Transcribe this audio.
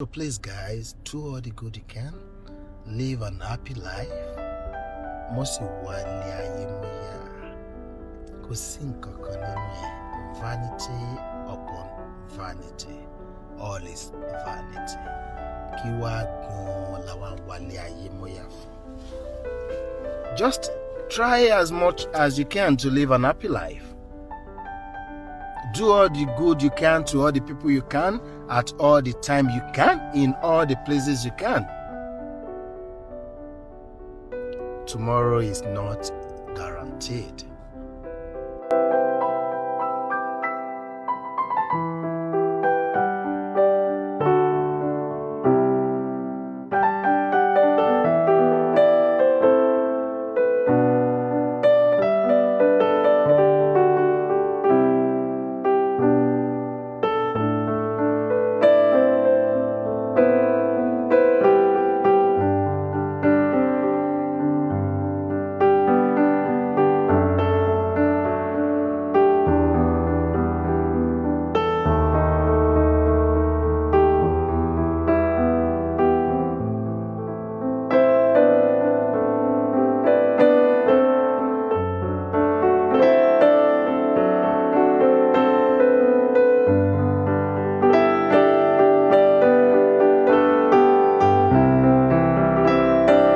So please guys, do all the good you can, live an happy life. Most vanity upon vanity, all is vanity. Just try as much as you can to live an happy life. Do all the good you can to all the people you can, at all the time you can, in all the places you can. Tomorrow is not guaranteed.